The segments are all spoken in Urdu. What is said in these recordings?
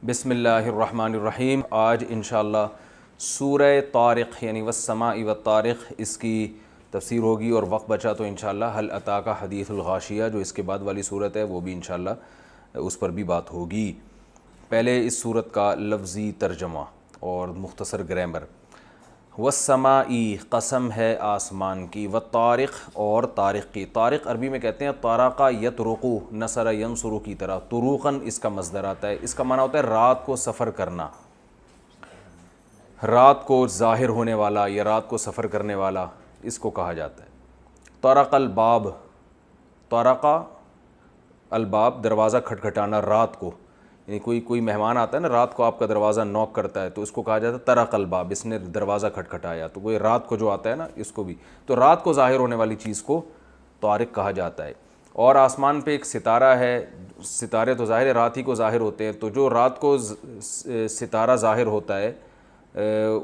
بسم اللہ الرحمن الرحیم۔ آج انشاءاللہ سورہ طارق یعنی والسماء والطارق اس کی تفسیر ہوگی، اور وقت بچا تو انشاءاللہ هل اتاک حدیث الغاشیہ جو اس کے بعد والی صورت ہے وہ بھی انشاءاللہ اس پر بھی بات ہوگی۔ پہلے اس صورت کا لفظی ترجمہ اور مختصر گرامر۔ والسماء قسم ہے آسمان کی، والطارق اور طارق کی۔ طارق عربی میں کہتے ہیں طارقہ یطرقو، نصر ینصر کی طرح، طروقاً اس کا مصدر آتا ہے۔ اس کا معنی ہوتا ہے رات کو سفر کرنا، رات کو ظاہر ہونے والا یا رات کو سفر کرنے والا اس کو کہا جاتا ہے۔ طرق الباب، طرقہ الباب دروازہ کھٹکھٹانا رات کو، یعنی کوئی مہمان آتا ہے نا رات کو آپ کا دروازہ نوک کرتا ہے تو اس کو کہا جاتا ہے طرق الباب، اس نے دروازہ کھٹکھٹایا۔ تو کوئی رات کو جو آتا ہے نا اس کو بھی، تو رات کو ظاہر ہونے والی چیز کو طارق کہا جاتا ہے۔ اور آسمان پہ ایک ستارہ ہے، ستارے تو ظاہر رات ہی کو ظاہر ہوتے ہیں، تو جو رات کو ستارہ ظاہر ہوتا ہے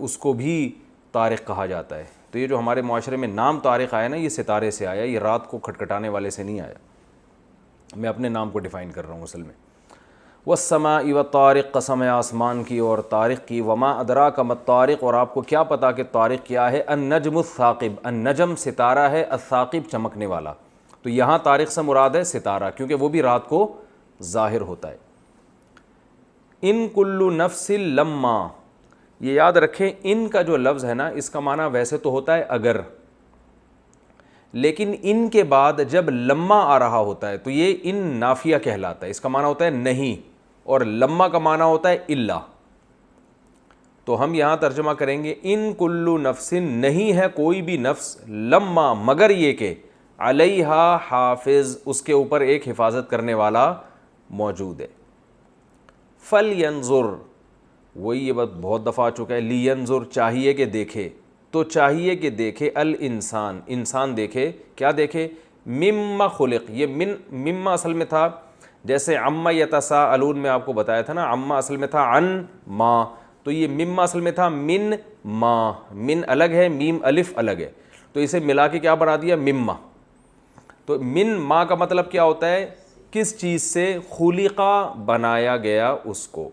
اس کو بھی طارق کہا جاتا ہے۔ تو یہ جو ہمارے معاشرے میں نام طارق آیا نا، یہ ستارے سے آیا، یہ رات کو کھٹکھٹانے والے سے نہیں آیا۔ میں اپنے نام کو ڈیفائن کر رہا ہوں اصل میں۔ والسماء والطارق، قسم ہے آسمان کی اور طارق کی۔ وما ادراک ما الطارق، اور آپ کو کیا پتا کہ طارق کیا ہے؟ النجم الثاقب، النجم ستارہ ہے، الثاقب چمکنے والا۔ تو یہاں طارق سے مراد ہے ستارہ، کیونکہ وہ بھی رات کو ظاہر ہوتا ہے۔ ان کل نفس لما، یہ یاد رکھیں ان کا جو لفظ ہے نا اس کا معنی ویسے تو ہوتا ہے اگر، لیکن ان کے بعد جب لما آ رہا ہوتا ہے تو یہ ان نافیہ کہلاتا ہے۔ اس کا معنی ہوتا ہے نہیں، اور لما کا معنی ہوتا ہے الا۔ تو ہم یہاں ترجمہ کریں گے ان کل نفس، نہیں ہے کوئی بھی نفس، لما مگر یہ کہ علیہا حافظ، اس کے اوپر ایک حفاظت کرنے والا موجود ہے۔ فلینظر، وہی یہ بات بہت دفعہ آ چکا ہے، لینظر چاہیے کہ دیکھے، تو چاہیے کہ دیکھے الانسان، انسان دیکھے، کیا دیکھے؟ مما خلق، یہ مما اصل میں تھا جیسے عما یتساءلون میں آپ کو بتایا تھا نا، عما اصل میں تھا عن ما، تو یہ مما اصل میں تھا من ما، من الگ ہے، میم الف الگ ہے، تو اسے ملا کے کیا بنا دیا؟ مما۔ تو من ما کا مطلب کیا ہوتا ہے؟ کس چیز سے؟ خلقا، بنایا گیا اس کو۔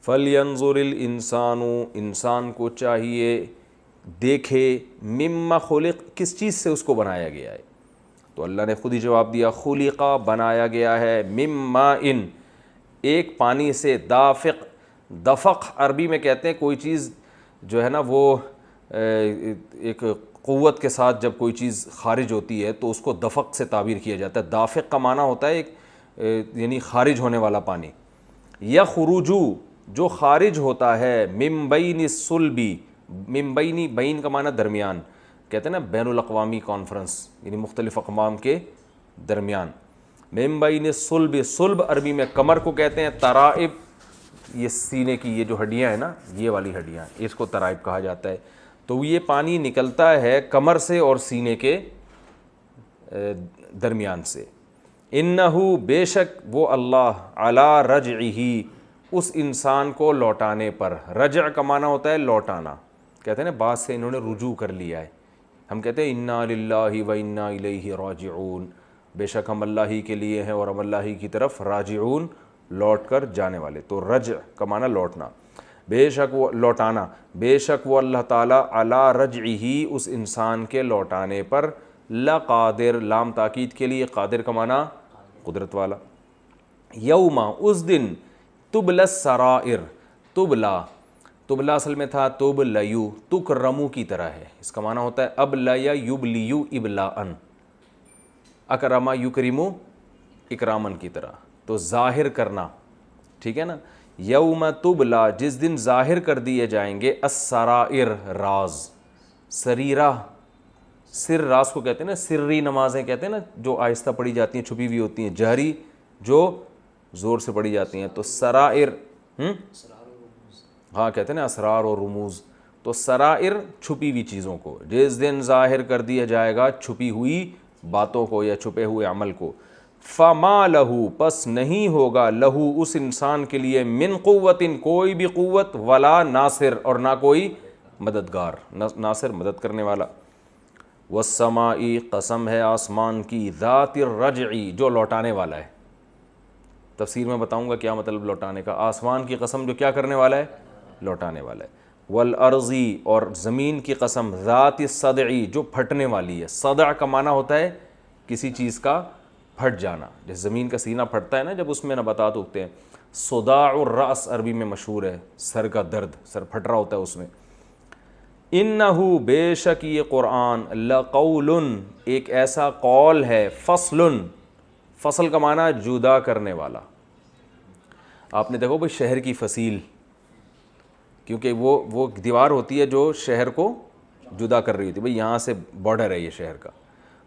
فلینظر الانسان، انسان کو چاہیے دیکھے، مما خلق، کس چیز سے اس کو بنایا گیا ہے؟ تو اللہ نے خود ہی جواب دیا، خلقا، بنایا گیا ہے، مما ان، ایک پانی سے، دافق، دفق عربی میں کہتے ہیں کوئی چیز جو ہے نا وہ ایک قوت کے ساتھ جب کوئی چیز خارج ہوتی ہے تو اس کو دفق سے تعبیر کیا جاتا ہے۔ دافق کا معنی ہوتا ہے ایک یعنی خارج ہونے والا پانی۔ یخرجو، جو خارج ہوتا ہے، من بین الصلبی، من بینی، بین کا معنی درمیان، کہتے ہیں نا بین الاقوامی کانفرنس یعنی مختلف اقوام کے درمیان۔ من بین الصلب، صلب عربی میں کمر کو کہتے ہیں، ترائب یہ سینے کی یہ جو ہڈیاں ہیں نا، یہ والی ہڈیاں، اس کو ترائب کہا جاتا ہے۔ تو یہ پانی نکلتا ہے کمر سے اور سینے کے درمیان سے۔ انہو، بے شک وہ اللہ، علی رجعہ، اس انسان کو لوٹانے پر، رجع کا معنی ہوتا ہے لوٹانا، کہتے ہیں نا بات سے انہوں نے رجوع کر لیا ہے، ہم کہتے ہیں انا للہ و انا الیہ راجعون، بے شک ہم اللہ ہی کے لیے ہیں اور ہم اللہ ہی کی طرف راجعون، لوٹ کر جانے والے۔ تو رجع کا معنی لوٹنا، بے شک وہ لوٹانا، بے شک وہ اللہ تعالیٰ علی رجعہ، اس انسان کے لوٹانے پر، لقادر، لام تاکید کے لیے، قادر کا معنی قدرت والا۔ یوم، اس دن، تبلی السرائر، تبلا، تبلا اصل میں تھا تبلیو، تکرمو کی طرح ہے، اس کا معنی ہوتا ہے ابلیا یبلیو ابلاءن، اکرما یکرمو اکرامن کی طرح، تو ظاہر کرنا، ٹھیک ہے نا۔ یوم تبلا، جس دن ظاہر کر دیے جائیں گے، السرائر، راز، سریرہ، سر راز کو کہتے ہیں نا، سری نمازیں کہتے ہیں نا جو آہستہ پڑھی جاتی ہیں، چھپی ہوئی ہوتی ہیں، جہری جو زور سے پڑھی جاتی ہیں، تو سرائر، ہاں کہتے ہیں نا اسرار اور رموز، تو سرائر چھپی ہوئی چیزوں کو، جس دن ظاہر کر دیا جائے گا چھپی ہوئی باتوں کو یا چھپے ہوئے عمل کو۔ فما لہو، پس نہیں ہوگا، لہو اس انسان کے لیے، من قوت، کوئی بھی قوت، ولا ناصر، اور نہ کوئی مددگار، ناصر مدد کرنے والا۔ والسماء، قسم ہے آسمان کی، ذات الرجع، جو لوٹانے والا ہے، تفسیر میں بتاؤں گا کیا مطلب لوٹانے کا. آسمان کی قسم جو کیا کرنے والا ہے, لوٹانے والا ہے. والارضی, اور زمین کی قسم, ذات الصدعی, جو پھٹنے والی ہے. صدع کا معنی ہوتا ہے کسی چیز کا پھٹ جانا, جیسے زمین کا سینہ پھٹتا ہے نا جب اس میں نباتات اگتے ہیں. صداع الرأس عربی میں مشہور ہے, سر کا درد, سر پھٹ رہا ہوتا ہے اس میں. انہو, بے شک یہ قرآن, لقول, ایک ایسا قول ہے, فصل, فصل کا معنی جدا کرنے والا. آپ نے دیکھو بھئی شہر کی فصیل, کیونکہ وہ دیوار ہوتی ہے جو شہر کو جدا کر رہی ہوتی ہے, بھئی یہاں سے بارڈر ہے یہ شہر کا.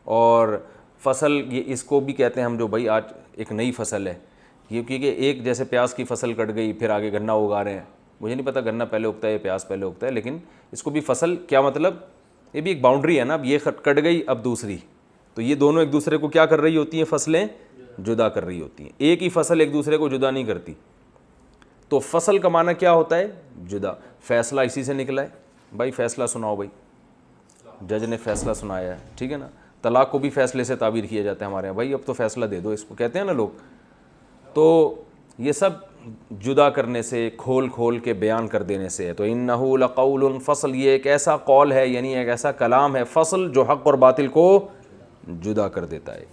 اور فصل, یہ اس کو بھی کہتے ہیں ہم, جو بھئی آج ایک نئی فصل ہے یہ, کیونکہ ایک جیسے پیاز کی فصل کٹ گئی پھر آگے گنا اگا رہے ہیں. مجھے نہیں پتہ گنا پہلے اگتا ہے یا پیاز پہلے اگتا ہے, لیکن اس کو بھی فصل کیا مطلب, یہ بھی ایک باؤنڈری ہے نا. اب یہ کٹ گئی اب دوسری, تو یہ دونوں ایک دوسرے کو کیا کر رہی ہوتی ہیں, فصلیں جدا کر رہی ہوتی ہیں. ایک ہی فصل ایک دوسرے کو جدا نہیں کرتی. تو فصل کا معنی کیا ہوتا ہے, جدا. فیصلہ اسی سے نکلا ہے, بھائی فیصلہ سناؤ, بھائی جج نے فیصلہ سنایا ہے, ٹھیک ہے نا. طلاق کو بھی فیصلے سے تعبیر کیا جاتا ہے ہمارے یہاں, بھائی اب تو فیصلہ دے دو, اس کو کہتے ہیں نا لوگ. تو یہ سب جدا کرنے سے, کھول کھول کے بیان کر دینے سے ہے. تو انہو لقول فصل, یہ ایک ایسا قول ہے, یعنی ایک ایسا کلام ہے, فصل, جو حق اور باطل کو جدا کر دیتا ہے.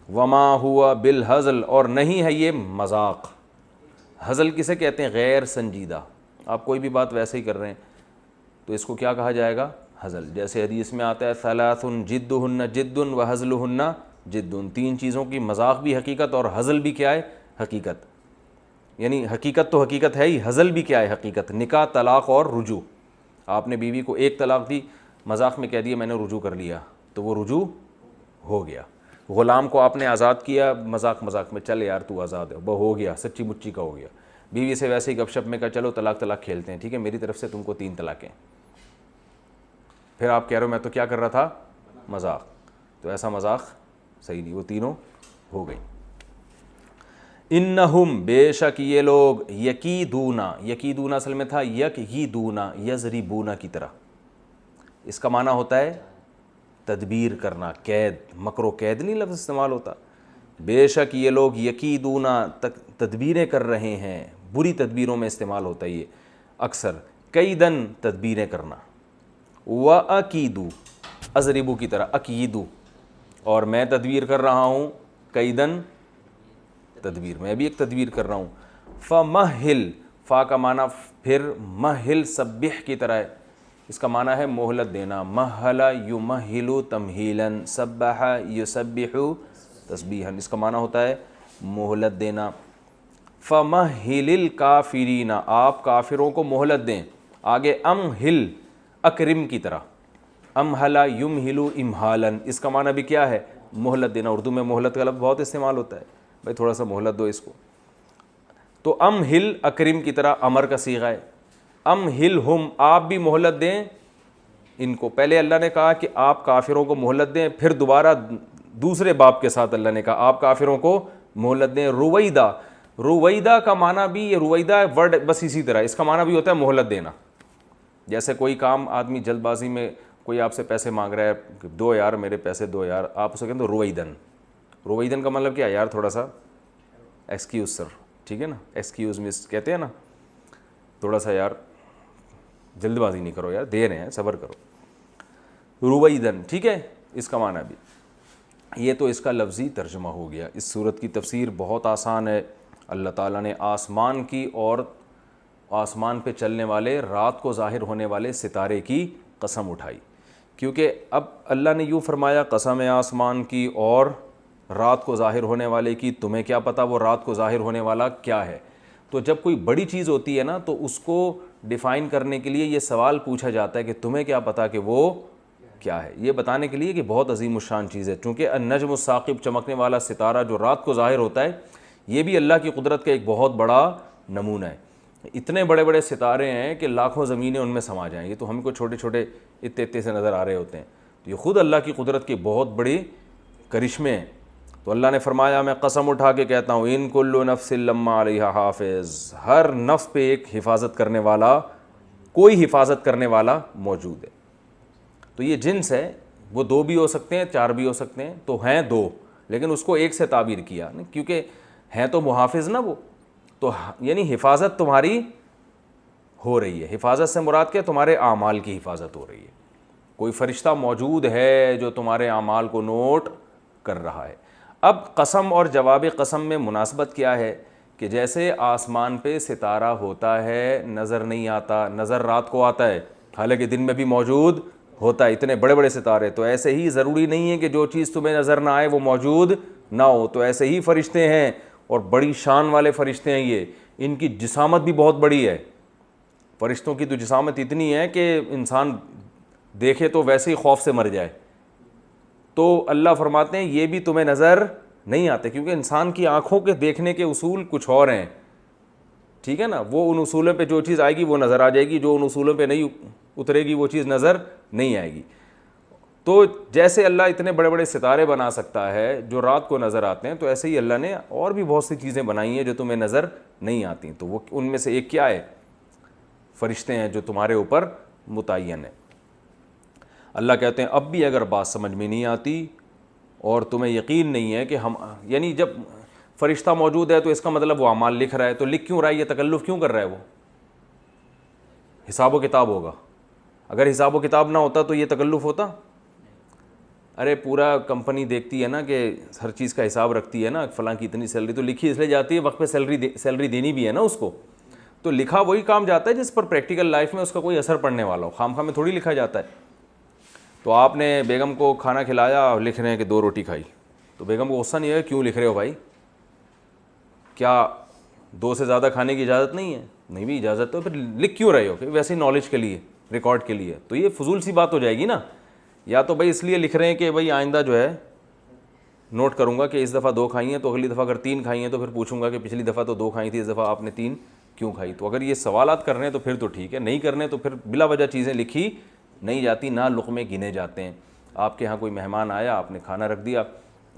وما ہوا بالہزل, اور نہیں ہے یہ مذاق. ہزل کسے کہتے ہیں, غیر سنجیدہ. آپ کوئی بھی بات ویسے ہی کر رہے ہیں تو اس کو کیا کہا جائے گا, ہزل. جیسے حدیث میں آتا ہے ثلاث جدہن جد و ہزلہن جد, 3 چیزوں کی مذاق بھی حقیقت اور ہزل بھی کیا ہے, حقیقت. یعنی حقیقت تو حقیقت ہے ہی, ہزل بھی کیا ہے, حقیقت. نکاح, طلاق اور رجوع. آپ نے بیوی کو ایک طلاق دی, مذاق میں کہہ دیا میں نے رجوع کر لیا, تو وہ رجوع ہو گیا. غلام کو آپ نے آزاد کیا, مذاق میں, چل یار تو آزاد ہے, وہ ہو گیا, سچی مچی کا ہو گیا. بیوی سے ویسے ہی گپ شپ میں کہا چلو طلاق کھیلتے ہیں, ٹھیک ہے میری طرف سے تم کو 3 طلاقیں. پھر آپ کہہ رہے ہو میں تو کیا کر رہا تھا, مذاق. تو ایسا مذاق صحیح نہیں, وہ تینوں ہو گئی. انہم, بے شک یہ لوگ, یکیدونا, یکیدونا اصل میں تھا یکیدونا, یضربونا کی طرح. اس کا معنی ہوتا ہے تدبیر کرنا, قید, مکر و قید نہیں لفظ استعمال ہوتا. بے شک یہ لوگ یکیدونا, تدبیریں کر رہے ہیں, بری تدبیروں میں استعمال ہوتا ہے یہ اکثر. کیدن, تدبیریں کرنا. وَأَكِيدُ, اضربو کی طرح, اکیدو, اور میں تدبیر کر رہا ہوں, کیدن, تدبیر, میں بھی ایک تدبیر کر رہا ہوں. فَمَهِّلْ, فا کا معنی پھر مہل, سبح کی طرح ہے, اس کا معنی ہے مہلت دینا. مہل یمہل تمہیلاً, سبح یسبح تسبیحاً, اس کا معنی ہوتا ہے مہلت دینا. فَمَهِّلِ الْكَافِرِينَ, آپ کافروں کو مہلت دیں. آگے امہل, اکرم کی طرح, امہل یمہل امہالاً, اس کا معنی بھی کیا ہے, مہلت دینا. اردو میں مہلت کا لفظ بہت استعمال ہوتا ہے, بھائی تھوڑا سا مہلت دو اس کو. تو امہل, اکرم کی طرح, امر کا صیغہ ہے. امہلہم, آپ بھی مہلت دیں ان کو. پہلے اللہ نے کہا کہ آپ کافروں کو مہلت دیں, پھر دوبارہ دوسرے باب کے ساتھ اللہ نے کہا آپ کافروں کو مہلت دیں. رویدہ, رویدہ کا معنی بھی, یہ رویدہ ورڈ بس اسی طرح, اس کا معنی بھی ہوتا ہے مہلت دینا. جیسے کوئی کام آدمی جلد بازی میں, کوئی آپ سے پیسے مانگ رہا ہے, 2 یار میرے پیسے 2 یار, آپ اسے کہتے ہیں رویدن. رویدن کا مطلب کیا, یار تھوڑا سا ایکسکیوز سر, ٹھیک ہے نا, ایکسکیوز مس کہتے ہیں نا, تھوڑا سا یار جلد بازی نہیں کرو یار, دے رہے ہیں صبر کرو. رویدن, ٹھیک ہے, اس کا معنی بھی. یہ تو اس کا لفظی ترجمہ ہو گیا. اس صورت کی تفسیر بہت آسان ہے. اللہ تعالیٰ نے آسمان کی اور آسمان پہ چلنے والے, رات کو ظاہر ہونے والے ستارے کی قسم اٹھائی, کیونکہ اب اللہ نے یوں فرمایا قسم آسمان کی اور رات کو ظاہر ہونے والے کی, تمہیں کیا پتہ وہ رات کو ظاہر ہونے والا کیا ہے. تو جب کوئی بڑی چیز ہوتی ہے نا تو اس کو ڈیفائن کرنے کے لیے یہ سوال پوچھا جاتا ہے کہ تمہیں کیا پتہ کہ وہ کیا ہے, یہ بتانے کے لیے کہ بہت عظیم الشان چیز ہے. چونکہ النجم الثاقب, چمکنے والا ستارہ جو رات کو ظاہر ہوتا ہے, یہ بھی اللہ کی قدرت کا ایک بہت بڑا نمونہ ہے. اتنے بڑے بڑے ستارے ہیں کہ لاکھوں زمینیں ان میں سما جائیں. یہ تو ہم کو چھوٹے چھوٹے اتنے سے نظر آ رہے ہوتے ہیں, تو یہ خود اللہ کی قدرت کے بہت بڑی کرشمے ہیں. تو اللہ نے فرمایا میں قسم اٹھا کے کہتا ہوں, ان کل نفس لما علیہا حافظ, ہر نفس پہ ایک حفاظت کرنے والا, کوئی حفاظت کرنے والا موجود ہے. تو یہ جنس ہے, وہ 2 بھی ہو سکتے ہیں, 4 بھی ہو سکتے ہیں, تو ہیں 2, لیکن اس کو ایک سے تعبیر کیا, کیونکہ ہیں تو محافظ نا وہ, تو یعنی حفاظت تمہاری ہو رہی ہے. حفاظت سے مراد کیا؟ تمہارے اعمال کی حفاظت ہو رہی ہے. کوئی فرشتہ موجود ہے جو تمہارے اعمال کو نوٹ کر رہا ہے. اب قسم اور جواب قسم میں مناسبت کیا ہے کہ جیسے آسمان پہ ستارہ ہوتا ہے نظر نہیں آتا, نظر رات کو آتا ہے حالانکہ دن میں بھی موجود ہوتا ہے, اتنے بڑے بڑے ستارے, تو ایسے ہی ضروری نہیں ہے کہ جو چیز تمہیں نظر نہ آئے وہ موجود نہ ہو. تو ایسے ہی فرشتے ہیں اور بڑی شان والے فرشتے ہیں یہ, ان کی جسامت بھی بہت بڑی ہے. فرشتوں کی تو جسامت اتنی ہے کہ انسان دیکھے تو ویسے ہی خوف سے مر جائے. تو اللہ فرماتے ہیں یہ بھی تمہیں نظر نہیں آتے, کیونکہ انسان کی آنکھوں کے دیکھنے کے اصول کچھ اور ہیں, ٹھیک ہے نا. وہ ان اصولوں پہ جو چیز آئے گی وہ نظر آ جائے گی, جو ان اصولوں پہ نہیں اترے گی وہ چیز نظر نہیں آئے گی. تو جیسے اللہ اتنے بڑے بڑے ستارے بنا سکتا ہے جو رات کو نظر آتے ہیں, تو ایسے ہی اللہ نے اور بھی بہت سی چیزیں بنائی ہیں جو تمہیں نظر نہیں آتی. تو وہ ان میں سے ایک کیا ہے؟ فرشتے ہیں جو تمہارے اوپر متعین ہیں. اللہ کہتے ہیں اب بھی اگر بات سمجھ میں نہیں آتی اور تمہیں یقین نہیں ہے کہ ہم, یعنی جب فرشتہ موجود ہے تو اس کا مطلب وہ اعمال لکھ رہا ہے, تو لکھ کیوں رہا ہے, یہ تکلف کیوں کر رہا ہے؟ وہ حساب و کتاب ہوگا. اگر حساب و کتاب نہ ہوتا تو یہ تکلف ہوتا؟ ارے پورا کمپنی دیکھتی ہے نا کہ ہر چیز کا حساب رکھتی ہے نا, فلاں کی اتنی سیلری تو لکھی اس لیے جاتی ہے, وقت پہ سیلری دینی بھی ہے نا اس کو. تو لکھا وہی کام جاتا ہے جس پر پریکٹیکل لائف میں اس کا کوئی اثر پڑنے والا ہو, خام خواہ میں تھوڑی لکھا جاتا ہے. تو آپ نے بیگم کو کھانا کھلایا اور لکھ رہے ہیں کہ 2 روٹی کھائی, تو بیگم کو غصہ نہیں ہے کیوں لکھ رہے ہو بھائی, کیا 2 سے زیادہ کھانے کی اجازت نہیں ہے؟ نہیں بھی اجازت, تو پھر لکھ کیوں رہے ہو؟ کہ ویسے نالج کے لیے, ریکارڈ کے لیے. تو یہ فضول سی بات ہو جائے گی نا. یا تو بھائی اس لیے لکھ رہے ہیں کہ بھائی آئندہ جو ہے نوٹ کروں گا کہ اس دفعہ 2 کھائی ہیں, تو اگلی دفعہ اگر 3 کھائی ہیں تو پھر پوچھوں گا کہ پچھلی دفعہ تو 2 کھائی تھی, اس دفعہ آپ نے 3 کیوں کھائی. تو اگر یہ سوالات کرنے ہیں تو پھر تو ٹھیک ہے, نہیں کرنے تو پھر بلا وجہ چیزیں لکھی نہیں جاتی, نہ لقمے گنے جاتے ہیں. آپ کے ہاں کوئی مہمان آیا, آپ نے کھانا رکھ دیا,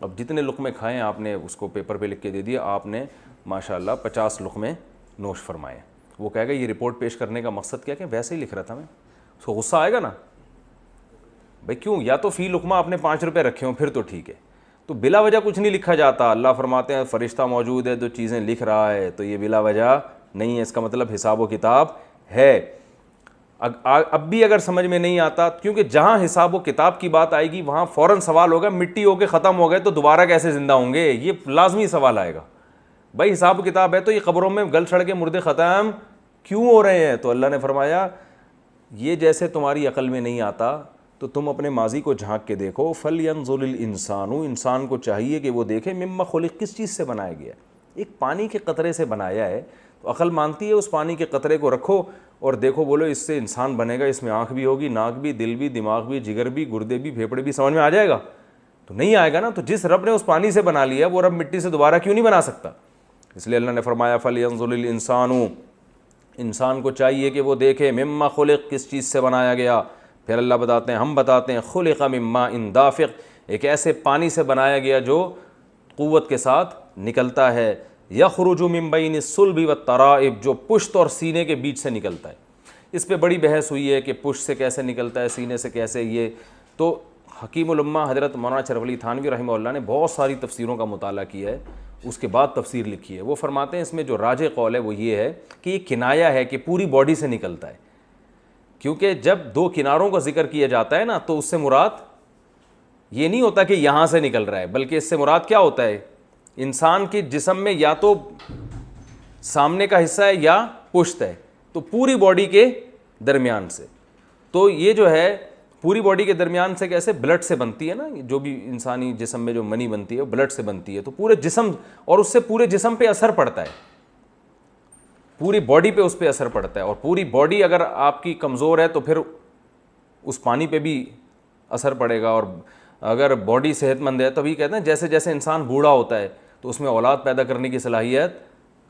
اب جتنے لقمے کھائیں آپ نے اس کو پیپر پہ لکھ کے دے دیا, آپ نے ماشاءاللہ 50 لقمے نوش فرمائے. وہ کہے گا یہ رپورٹ پیش کرنے کا مقصد کیا کہ ویسے ہی لکھ رہا تھا میں. اس کو غصہ آئے گا نا بھائی, کیوں؟ یا تو فی لقمہ آپ نے 5 روپے رکھے ہوں پھر تو ٹھیک ہے. تو بلا وجہ کچھ نہیں لکھا جاتا. اللہ فرماتے ہیں فرشتہ موجود ہے جو چیزیں لکھ رہا ہے, تو یہ بلا وجہ نہیں ہے, اس کا مطلب حساب و کتاب ہے. اب بھی اگر سمجھ میں نہیں آتا, کیونکہ جہاں حساب و کتاب کی بات آئے گی وہاں فوراً سوال ہوگا مٹی ہو کے ختم ہو گئے تو دوبارہ کیسے زندہ ہوں گے, یہ لازمی سوال آئے گا. بھائی حساب و کتاب ہے تو یہ قبروں میں گل چھڑ کے مردے ختم کیوں ہو رہے ہیں؟ تو اللہ نے فرمایا یہ جیسے تمہاری عقل میں نہیں آتا تو تم اپنے ماضی کو جھانک کے دیکھو. فَلْيَنظُرِ الْإِنسَانُ, انسان کو چاہیے کہ وہ دیکھے مِمَّا خُلِقَ, کس چیز سے بنایا گیا ہے. ایک پانی کے قطرے سے بنایا ہے, تو عقل مانتی ہے اس پانی کے قطرے کو رکھو اور دیکھو, بولو اس سے انسان بنے گا, اس میں آنکھ بھی ہوگی, ناک بھی, دل بھی, دماغ بھی, جگر بھی, گردے بھی, پھیپھڑے بھی, سمجھ میں آ جائے گا؟ تو نہیں آئے گا نا. تو جس رب نے اس پانی سے بنا لیا وہ رب مٹی سے دوبارہ کیوں نہیں بنا سکتا؟ اس لیے اللہ نے فرمایا فَلْيَنظُرِ الْإِنسَانُ, انسان کو چاہیے کہ وہ دیکھے مِمَّا خُلِقَ, کس چیز سے بنایا گیا. پھر اللہ بتاتے ہیں, ہم بتاتے ہیں خُلِقَ مِن مَاءٍ دَافِقٍ, ایک ایسے پانی سے بنایا گیا جو قوت کے ساتھ نکلتا ہے. یخرج من بین الصلب والترائب, جو پشت اور سینے کے بیچ سے نکلتا ہے. اس پہ بڑی بحث ہوئی ہے کہ پشت سے کیسے نکلتا ہے, سینے سے کیسے. یہ تو حکیم الامہ حضرت مولانا شرف علی تھانوی رحمہ اللہ نے بہت ساری تفسیروں کا مطالعہ کیا ہے, اس کے بعد تفسیر لکھی ہے. وہ فرماتے ہیں اس میں جو راجح قول ہے وہ یہ ہے کہ یہ کنایا ہے کہ پوری باڈی سے نکلتا ہے, کیونکہ جب 2 کناروں کا ذکر کیا جاتا ہے نا تو اس سے مراد یہ نہیں ہوتا کہ یہاں سے نکل رہا ہے, بلکہ اس سے مراد کیا ہوتا ہے, انسان کے جسم میں یا تو سامنے کا حصہ ہے یا پشت ہے, تو پوری باڈی کے درمیان سے. تو یہ جو ہے پوری باڈی کے درمیان سے کیسے, بلڈ سے بنتی ہے نا, جو بھی انسانی جسم میں جو منی بنتی ہے وہ بلڈ سے بنتی ہے, تو پورے جسم, اور اس سے پورے جسم پہ اثر پڑتا ہے, پوری باڈی پہ اس پہ اثر پڑتا ہے. اور پوری باڈی اگر آپ کی کمزور ہے تو پھر اس پانی پہ بھی اثر پڑے گا. اور اگر باڈی صحت مند ہے, تبھی کہتے ہیں جیسے جیسے انسان بوڑھا ہوتا ہے تو اس میں اولاد پیدا کرنے کی صلاحیت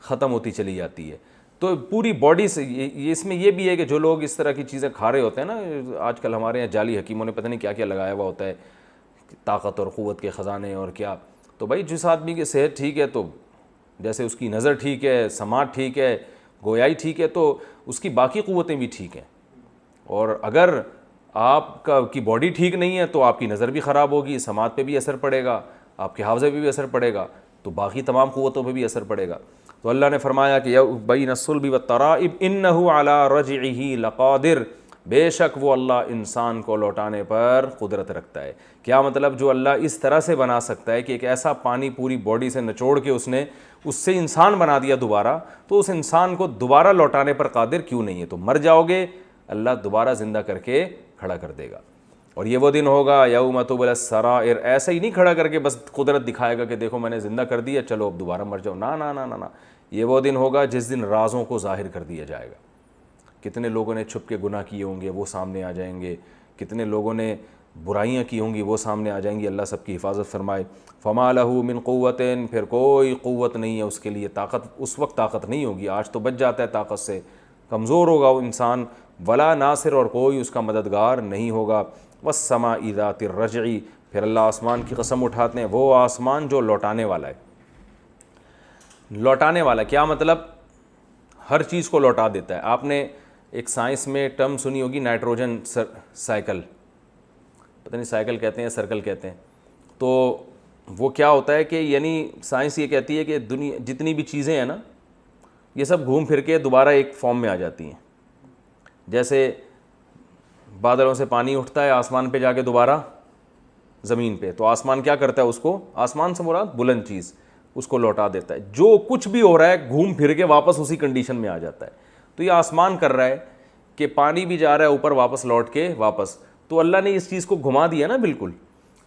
ختم ہوتی چلی جاتی ہے. تو پوری باڈی سے اس میں یہ بھی ہے کہ جو لوگ اس طرح کی چیزیں کھا رہے ہوتے ہیں نا, آج کل ہمارے یہاں جعلی حکیموں نے پتہ نہیں کیا کیا لگایا ہوا ہوتا ہے, طاقت اور قوت کے خزانے اور کیا. تو بھائی جس آدمی کی صحت ٹھیک ہے, تو جیسے اس کی نظر ٹھیک ہے, سماعت ٹھیک ہے, گویائی ٹھیک ہے, تو اس کی باقی قوتیں بھی ٹھیک ہیں. اور اگر آپ کی باڈی ٹھیک نہیں ہے تو آپ کی نظر بھی خراب ہوگی, سماعت پہ بھی اثر پڑے گا, آپ کے حافظے پہ بھی اثر پڑے گا. تو باقی تمام قوتوں پہ بھی اثر پڑے گا. تو اللہ نے فرمایا کہ بین الصلب والترائب انہ علی رجعہ لقادر، بے شک وہ اللہ انسان کو لوٹانے پر قدرت رکھتا ہے. کیا مطلب؟ جو اللہ اس طرح سے بنا سکتا ہے کہ ایک ایسا پانی پوری باڈی سے نچوڑ کے اس سے انسان بنا دیا دوبارہ، تو اس انسان کو دوبارہ لوٹانے پر قادر کیوں نہیں ہے؟ تو مر جاؤ گے، اللہ دوبارہ زندہ کر کے کھڑا کر دے گا. اور یہ وہ دن ہوگا یوم تبلی السرائر، ایسا ہی نہیں کھڑا کر کے بس قدرت دکھائے گا کہ دیکھو میں نے زندہ کر دیا چلو اب دوبارہ مر جاؤ. نا نا نا نا نا، یہ وہ دن ہوگا جس دن رازوں کو ظاہر کر دیا جائے گا. کتنے لوگوں نے چھپ کے گناہ کیے ہوں گے وہ سامنے آ جائیں گے، کتنے لوگوں نے برائیاں کی ہوں گی وہ سامنے آ جائیں گی. اللہ سب کی حفاظت فرمائے. فما لہ من قوت، پھر کوئی قوت نہیں ہے اس کے لیے، طاقت اس وقت طاقت نہیں ہوگی، آج تو بچ جاتا ہے طاقت سے، کمزور ہوگا وہ انسان. ولا ناصر، اور کوئی اس کا مددگار نہیں ہوگا. والسماء ذات الرجع، پھر اللہ آسمان کی قسم اٹھاتے ہیں، وہ آسمان جو لوٹانے والا ہے. لوٹانے والا کیا مطلب؟ ہر چیز کو لوٹا دیتا ہے. آپ نے ایک سائنس میں ٹرم سنی ہوگی نائٹروجن سائیکل، پتہ نہیں سائیکل کہتے ہیں سرکل کہتے ہیں. تو وہ کیا ہوتا ہے کہ یعنی سائنس یہ کہتی ہے کہ دنیا جتنی بھی چیزیں ہیں نا یہ سب گھوم پھر کے دوبارہ ایک فارم میں آ جاتی ہیں. جیسے بادلوں سے پانی اٹھتا ہے آسمان پہ جا کے دوبارہ زمین پہ، تو آسمان کیا کرتا ہے؟ اس کو، آسمان سے مراد بلند چیز، اس کو لوٹا دیتا ہے. جو کچھ بھی ہو رہا ہے گھوم پھر کے واپس اسی کنڈیشن میں آ جاتا ہے. تو یہ آسمان کر رہا ہے کہ پانی بھی جا رہا ہے اوپر واپس لوٹ کے واپس، تو اللہ نے اس چیز کو گھما دیا نا بالکل.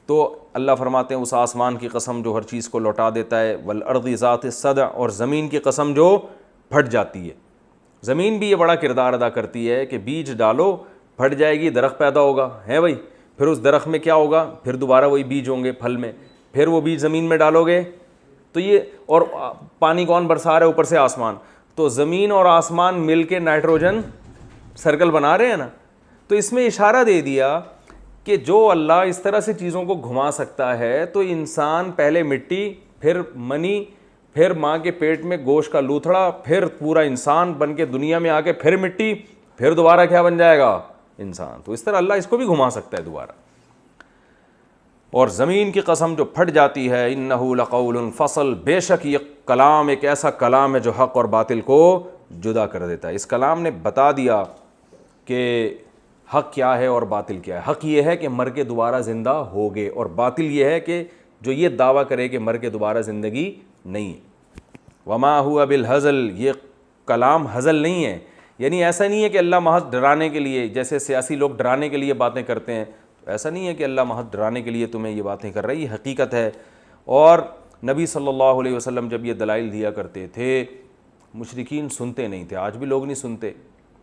تو اللہ فرماتے ہیں اس آسمان کی قسم جو ہر چیز کو لوٹا دیتا ہے. والارض ذات الصدع، اور زمین کی قسم جو پھٹ جاتی ہے. زمین بھی یہ بڑا کردار ادا کرتی ہے کہ بیج ڈالو پھٹ جائے گی، درخت پیدا ہوگا ہے بھائی، پھر اس درخت میں کیا ہوگا؟ پھر دوبارہ وہی بیج ہوں گے پھل میں، پھر وہ بیج زمین میں ڈالو گے تو یہ، اور پانی کون برسا رہا ہے؟ اوپر سے آسمان. تو زمین اور آسمان مل کے نائٹروجن سرکل بنا رہے ہیں نا. تو اس میں اشارہ دے دیا کہ جو اللہ اس طرح سے چیزوں کو گھما سکتا ہے، تو انسان پہلے مٹی، پھر منی، پھر ماں کے پیٹ میں گوشت کا لوتھڑا، پھر پورا انسان بن کے دنیا میں آ کے پھر مٹی، پھر دوبارہ کیا بن جائے گا؟ انسان. تو اس طرح اللہ اس کو بھی گھما سکتا ہے دوبارہ. اور زمین کی قسم جو پھٹ جاتی ہے، انہ لقول فصل، بے شک یہ کلام ایک ایسا کلام ہے جو حق اور باطل کو جدا کر دیتا ہے. اس کلام نے بتا دیا کہ حق کیا ہے اور باطل کیا ہے. حق یہ ہے کہ مر کے دوبارہ زندہ ہوگے، اور باطل یہ ہے کہ جو یہ دعویٰ کرے کہ مر کے دوبارہ زندگی نہیں ہے. وما ہوا بالہزل، یہ کلام ہزل نہیں ہے. یعنی ایسا نہیں ہے کہ اللہ محض ڈرانے کے لیے، جیسے سیاسی لوگ ڈرانے کے لیے باتیں کرتے ہیں، ایسا نہیں ہے کہ اللہ محض ڈرانے کے لیے تمہیں یہ باتیں کر رہا ہے، یہ حقیقت ہے. اور نبی صلی اللہ علیہ وسلم جب یہ دلائل دیا کرتے تھے مشرکین سنتے نہیں تھے، آج بھی لوگ نہیں سنتے،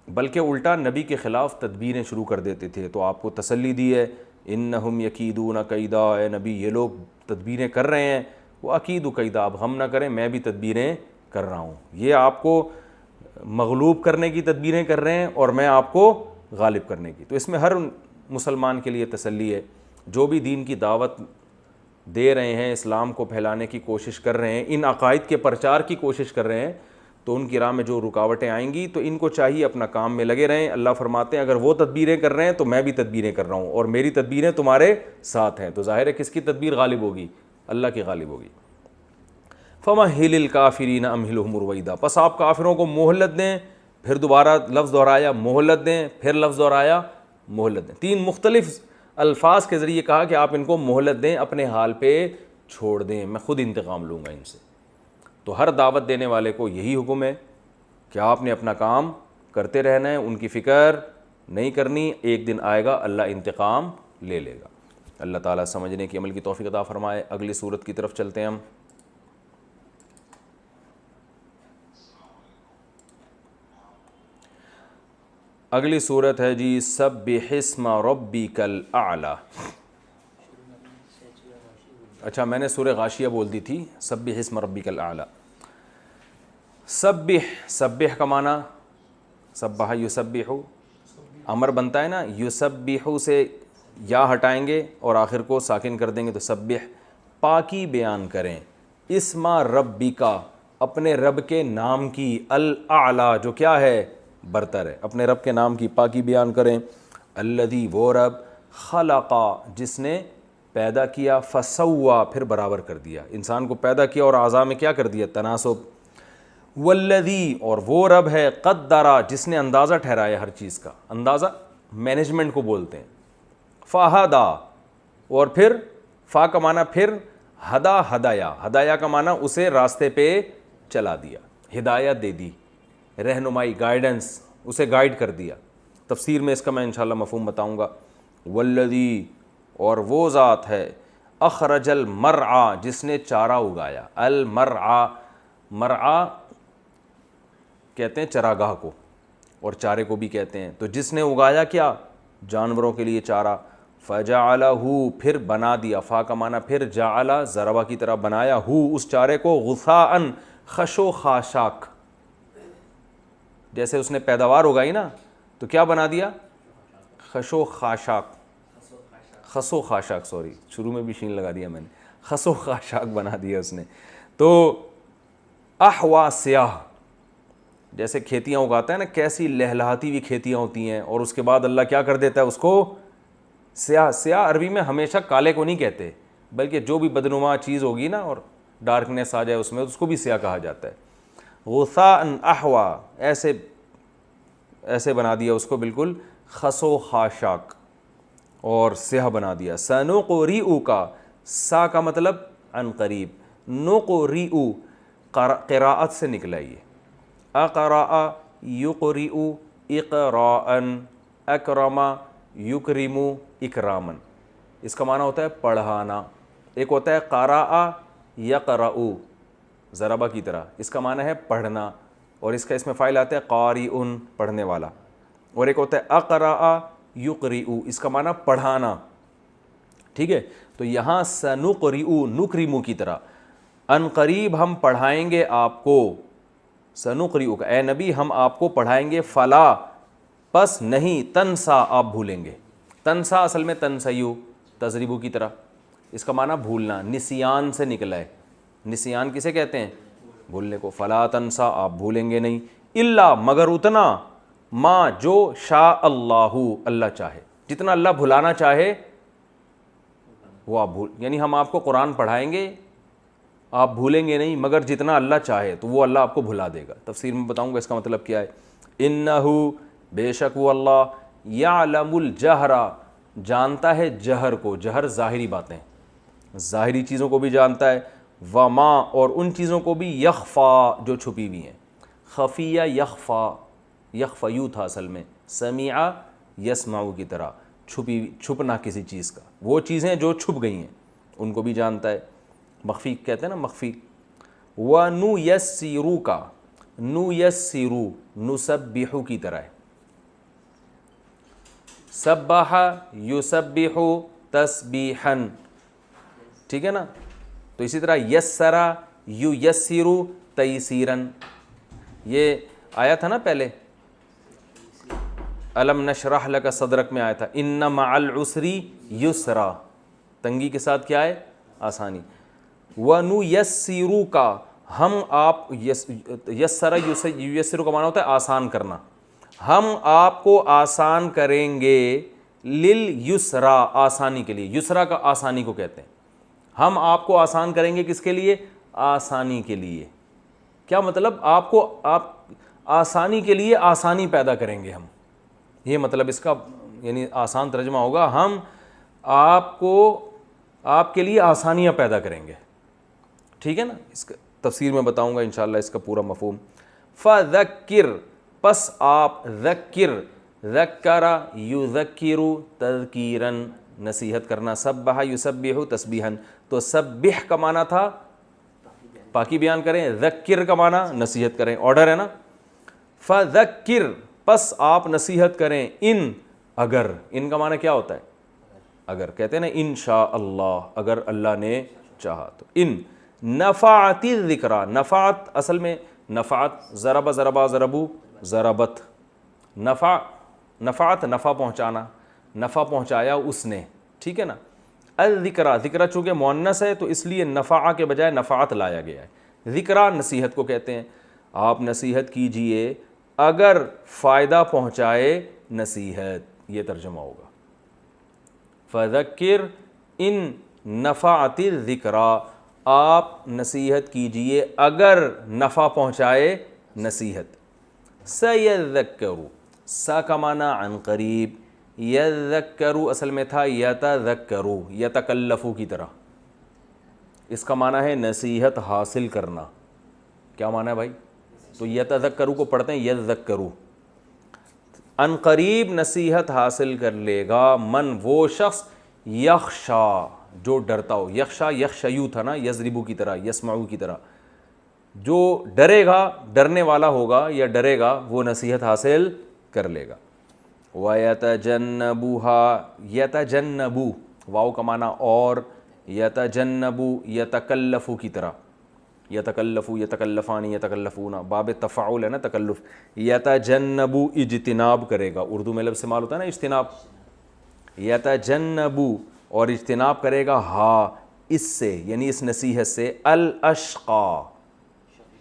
بلکہ الٹا نبی کے خلاف تدبیریں شروع کر دیتے تھے. تو آپ کو تسلی دی ہے انہم یکیدون کیدا، اے نبی یہ لوگ تدبیریں کر رہے ہیں، وہ اکید کیدا، اب ہم نہ کریں میں بھی تدبیریں کر رہا ہوں. یہ آپ کو مغلوب کرنے کی تدبیریں کر رہے ہیں اور میں آپ کو غالب کرنے کی. تو اس میں ہر مسلمان کے لیے تسلی ہے، جو بھی دین کی دعوت دے رہے ہیں، اسلام کو پھیلانے کی کوشش کر رہے ہیں، ان عقائد کے پرچار کی کوشش کر رہے ہیں، تو ان کی راہ میں جو رکاوٹیں آئیں گی تو ان کو چاہیے اپنا کام میں لگے رہیں. اللہ فرماتے ہیں اگر وہ تدبیریں کر رہے ہیں تو میں بھی تدبیریں کر رہا ہوں، اور میری تدبیریں تمہارے ساتھ ہیں. تو ظاہر ہے کس کی تدبیر غالب ہوگی؟ اللہ کی غالب ہوگی. فَمَهِّلِ الْكَافِرِينَ أَمْهِلْهُمْ رُوَيْدًا، پس آپ کافروں کو مہلت دیں. پھر دوبارہ لفظ دہرایا مہلت دیں، پھر لفظ دہرایا مہلت دیں. تین مختلف الفاظ کے ذریعے کہا کہ آپ ان کو مہلت دیں، اپنے حال پہ چھوڑ دیں، میں خود انتقام لوں گا ان سے. تو ہر دعوت دینے والے کو یہی حکم ہے کہ آپ نے اپنا کام کرتے رہنا ہے، ان کی فکر نہیں کرنی. ایک دن آئے گا اللہ انتقام لے لے گا. اللہ تعالیٰ سمجھنے کی عمل کی توفیق عطا فرمائے. اگلی صورت کی طرف چلتے ہیں ہم. اگلی صورت ہے جی سبح اسم ربک الاعلی. اچھا میں نے سورہ غاشیہ بول دی تھی، سبح اسم ربک الاعلی. سبح، سبح کا معنی سبح یسبح، امر بنتا ہے نا، یسبح سے یا ہٹائیں گے اور آخر کو ساکن کر دیں گے تو سبح، پاکی بیان کریں. اسم ربک، اپنے رب کے نام کی، الاعلی جو کیا ہے؟ برتر ہے. اپنے رب کے نام کی پاکی بیان کریں. الذی، وہ رب، خلقا، جس نے پیدا کیا، فسوا پھر برابر کر دیا، انسان کو پیدا کیا اور اعضاء میں کیا کر دیا، تناسب، والذی اور وہ رب ہے، قدرا جس نے اندازہ ٹھہرایا ہر چیز کا، اندازہ مینجمنٹ کو بولتے ہیں، فہدا اور پھر فا کا معنی پھر ہدا، ہدایا، ہدایا کا معنی اسے راستے پہ چلا دیا، ہدایت دے دی، رہنمائی، گائیڈنس، اسے گائیڈ کر دیا۔ تفسیر میں اس کا میں انشاءاللہ مفہوم بتاؤں گا۔ والذی اور وہ ذات ہے، اخرج المرعى جس نے چارہ اگایا، المرعى، مرعى کہتے ہیں چراگاہ کو اور چارے کو بھی کہتے ہیں، تو جس نے اگایا کیا، جانوروں کے لیے چارہ، فجعلہ پھر بنا دیا، فا کا معنی پھر جعل ضربہ کی طرح بنایا، اس چارے کو غثاء خش و خاشاک، جیسے اس نے پیداوار اگائی نا تو کیا بنا دیا، خش و خاشاک، خس و خاشاک، سوری شروع میں بھی شین لگا دیا میں نے، خس و خاشاک بنا دیا اس نے۔ تو احوا سیاہ، جیسے کھیتیاں اگاتا ہے نا، کیسی لہلہاتی ہوئی کھیتیاں ہوتی ہیں، اور اس کے بعد اللہ کیا کر دیتا ہے اس کو سیاہ، سیاہ عربی میں ہمیشہ کالے کو نہیں کہتے، بلکہ جو بھی بدنما چیز ہوگی نا اور ڈارکنیس آ جائے اس میں، اس کو بھی سیاہ کہا جاتا ہے۔ غثاء احوا، ایسے بنا دیا اس کو بالکل خس و خاشاک اور سیاہ بنا دیا۔ سنقرئ کا، سا کا مطلب عن قریب، نقرئ قراءت سے نکلا یہ، اقرأ یقرئ اقراء، اکرم یکرم اکراما، اس کا معنی ہوتا ہے پڑھانا۔ ایک ہوتا ہے قرأ یقرأ ضربہ کی طرح، اس کا معنی ہے پڑھنا، اور اس کا اس میں فاعل آتا ہے قاری، پڑھنے والا، اور ایک ہوتا ہے اقرأ یقرئ، اس کا معنی پڑھانا، ٹھیک ہے۔ تو یہاں سنقرئ نکرم کی طرح، ان قریب ہم پڑھائیں گے آپ کو، سنقرئ کا اے نبی ہم آپ کو پڑھائیں گے، فلا پس نہیں، تنسا آپ بھولیں گے، تنسا اصل میں تنسیو تضریبو کی طرح، اس کا معنی بھولنا، نسیان سے نکلا ہے، نسیان کسے کہتے ہیں، بھولنے کو، فلا تنسا آپ بھولیں گے نہیں، الا مگر اتنا، ما جو شاء اللہ اللہ چاہے، جتنا اللہ بھلانا چاہے وہ آپ یعنی ہم آپ کو قرآن پڑھائیں گے، آپ بھولیں گے نہیں، مگر جتنا اللہ چاہے تو وہ اللہ آپ کو بھلا دے گا۔ تفسیر میں بتاؤں گا اس کا مطلب کیا ہے۔ انہو بے شک وہ اللہ، یعلم الجہر جانتا ہے جہر کو، جہر ظاہری باتیں، ظاہری چیزوں کو بھی جانتا ہے، وما اور ان چیزوں کو بھی، یخفا جو چھپی ہوئی ہیں، خفیہ یخفا، یخفیو تھا اصل میں، سمیع یسمعو کی طرح، چھپنا کسی چیز کا، وہ چیزیں جو چھپ گئی ہیں ان کو بھی جانتا ہے، مخفی کہتے ہیں نا، مخفی۔ وَنُيَسِّرُ کا، نُيَسِّرُ نُسَبِّحُ کی طرح ہے، سبح یسبح تسبیحاً، ٹھیک ہے نا، تو اسی طرح یسر یسر تیسیراً، یہ آیا تھا نا پہلے، الم نشرح لک صدرک میں آیا تھا، ان مع العسر یسرا، تنگی کے ساتھ کیا ہے، آسانی۔ وَنُيَسِّرُ کا ہم آپ، یسر یسر کا معنی ہوتا ہے آسان کرنا، ہم آپ کو آسان کریں گے، للیسرا آسانی کے لیے، یسرا کا آسانی کو کہتے ہیں، ہم آپ کو آسان کریں گے کس کے لیے، آسانی کے لیے، کیا مطلب، آپ کو آپ آسانی کے لیے آسانی پیدا کریں گے ہم، یہ مطلب اس کا، یعنی آسان ترجمہ ہوگا ہم آپ کو، آپ کے لیے آسانیاں پیدا کریں گے، ٹھیک ہے نا۔ اس کا تفسیر میں بتاؤں گا انشاءاللہ اس کا پورا مفہوم۔ فذکر پس آپ، ذکر ذکر یذکر تذکیراً نصیحت کرنا، سبح یسبح تسبیحاً، تو سبح کا معنی تھا پاکی بیان کریں، ذکر کا معنی نصیحت کریں، آرڈر ہے نا۔ فذکر پس آپ نصیحت کریں، ان اگر، ان کا معنی کیا ہوتا ہے، اگر، کہتے ہیں نا انشاء اللہ، اگر اللہ نے چاہا تو، ان نفعت الذکرہ، نفعت اصل میں نفعت، ضرب ضربا ضربو ضربت، نفع نفعت نفع پہنچانا، نفع پہنچایا اس نے، ٹھیک ہے نا۔ الذکرہ، ذکرہ چونکہ مؤنث ہے تو اس لیے نفع کے بجائے نفعت لایا گیا ہے، ذکرہ نصیحت کو کہتے ہیں، آپ نصیحت کیجئے اگر فائدہ پہنچائے نصیحت، یہ ترجمہ ہوگا۔ فذکر ان نفعت الذکریٰ، آپ نصیحت کیجئے اگر نفع پہنچائے نصیحت. سیذکروا، سا کا معنی عن قریب، یذکروا اصل میں تھا یتذکروا، یتکلفوا کی طرح. اس کا معنی ہے نصیحت حاصل کرنا. کیا معنی ہے بھائی؟ تو یتذکروا کو پڑھتے ہیں یذکروا. ان قریب نصیحت حاصل کر لے گا من، وہ شخص یخشا جو ڈرتا ہو. یخشا یخشیو تھا نا، یضربو کی طرح، یسمعو کی طرح. جو ڈرے گا، ڈرنے والا ہوگا یا ڈرے گا، وہ نصیحت حاصل کر لے گا. وَيَتَجَنَّبُهَا، یتجنبو واو کا معنی اور، یتجنبو یتکلفو کی طرح، یتکلفو یتکلفانی یتکلفون، باب تفاعل ہے نا تکلف. یتجنبو اجتناب کرے گا، اردو میں لفظ استعمال ہوتا ہے نا اجتناب. یتجنبو اور اجتناب کرے گا، ہاں اس سے یعنی اس نصیحت سے، الاشقا.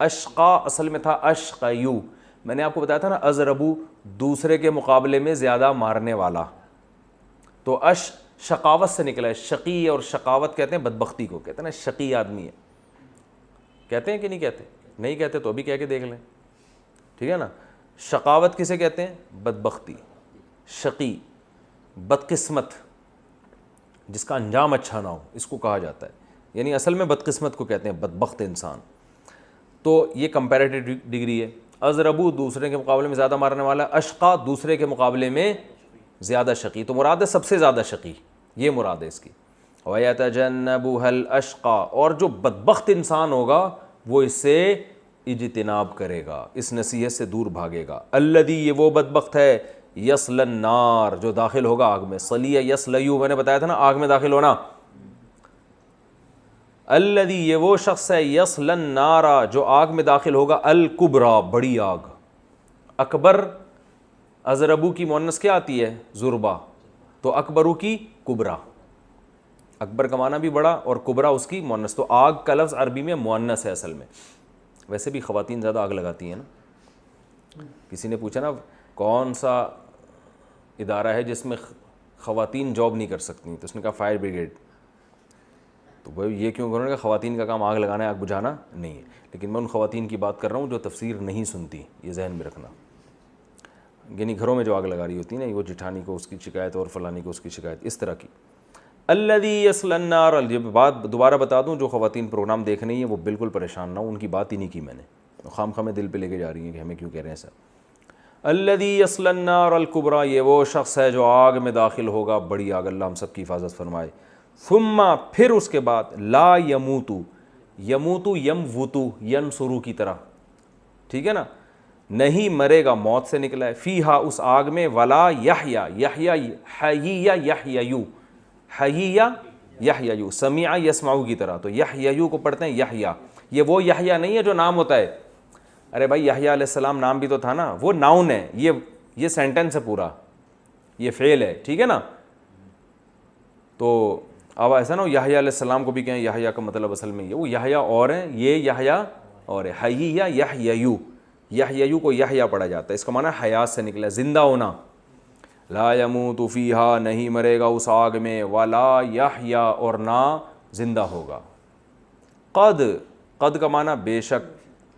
اشقا اصل میں تھا اشقیو. میں نے آپ کو بتایا تھا نا ازربو دوسرے کے مقابلے میں زیادہ مارنے والا، تو شقاوت سے نکلا ہے. شقی اور شقاوت کہتے ہیں بدبختی کو، کہتے ہیں نا شقی آدمی ہے. کہتے ہیں کہ نہیں کہتے؟ نہیں کہتے تو ابھی کہہ کے دیکھ لیں، ٹھیک ہے نا. شقاوت کسے کہتے ہیں؟ بدبختی. شقی بدقسمت، جس کا انجام اچھا نہ ہو، اس کو کہا جاتا ہے. یعنی اصل میں بدقسمت کو کہتے ہیں، بدبخت انسان. تو یہ کمپیریٹو ڈگری ہے. ازربو دوسرے کے مقابلے میں زیادہ مارنے والا، اشقا دوسرے کے مقابلے میں زیادہ شقی. تو مراد ہے سب سے زیادہ شقی، یہ مراد ہے اس کی. وَيَتَجَنَّبُهَا الْأَشْقَى، اور جو بدبخت انسان ہوگا وہ اس سے اجتناب کرے گا، اس نصیحت سے دور بھاگے گا. الذی، یہ وہ بدبخت ہے، یصلی النار، جو داخل ہوگا آگ میں. صلی یصلیو میں نے بتایا تھا نا آگ میں داخل ہونا. الذی، یہ وہ شخص ہے، یصلی النار، جو آگ میں داخل ہوگا، الکبریٰ، بڑی آگ. اکبر ازربو کی مؤنث کیا آتی ہے؟ زربا. تو اکبرو کی کبریٰ. اکبر کا معنی بھی بڑا اور کبریٰ اس کی مؤنث. تو آگ کا لفظ عربی میں مؤنث ہے اصل میں. ویسے بھی خواتین زیادہ آگ لگاتی ہیں نا. کسی نے پوچھا نا کون سا ادارہ ہے جس میں خواتین جاب نہیں کر سکتی، تو اس نے کہا فائر بریگیڈ. تو بھائی یہ کیوں کروں گا؟ خواتین کا کام آگ لگانا ہے، آگ بجھانا نہیں ہے. لیکن میں ان خواتین کی بات کر رہا ہوں جو تفسیر نہیں سنتی، یہ ذہن میں رکھنا. یعنی گھروں میں جو آگ لگا رہی ہوتی ہے نا، وہ جٹھانی کو اس کی شکایت اور فلانی کو اس کی شکایت، اس طرح کی. الذی یصلی النار، یہ بات دوبارہ بتا دوں، جو خواتین پروگرام دیکھ رہی ہیں وہ بالکل پریشان نہ ہو، ان کی بات ہی نہیں کی میں نے. خام خواہ دل پہ لے کے جا رہی ہیں کہ ہمیں کیوں کہہ رہے ہیں سر. الذی یصلی النار الکبریٰ، یہ وہ شخص ہے جو آگ میں داخل ہوگا، بڑی آگ. اللہ ہم سب کی حفاظت فرمائے. ثم، پھر اس کے بعد، لا یموتو، یموتو یموتو ینصرو کی طرح، ٹھیک ہے نا، نہیں مرے گا، موت سے نکلا ہے. فیہا، اس آگ میں، ولا یحیا، یحیا حییہ یحییو، حییہ یحییو، سمیع یسمعو کی طرح. تو یحییو کو پڑھتے ہیں یحیا. یہ وہ یحیا نہیں ہے جو نام ہوتا ہے. ارے بھائی یحییٰ علیہ السلام نام بھی تو تھا نا، وہ ناؤن ہے. یہ سینٹنس ہے پورا، یہ فعل ہے، ٹھیک ہے نا. تو اب ایسا نہ ہو یحییٰ علیہ السلام کو بھی کہیں یحییٰ کا مطلب اصل میں یہ وہ یحییٰ اور ہیں، یہ یحییٰ اور ہے. حییہ یحییو، یحییو کو یحییٰ پڑھا جاتا ہے. اس کا معنی حیات سے نکلا، زندہ ہونا. لا یموت فیہا، نہیں مرے گا اس آگ میں، ولا یحیا، اور نہ زندہ ہوگا. قد کا معنی بے شک،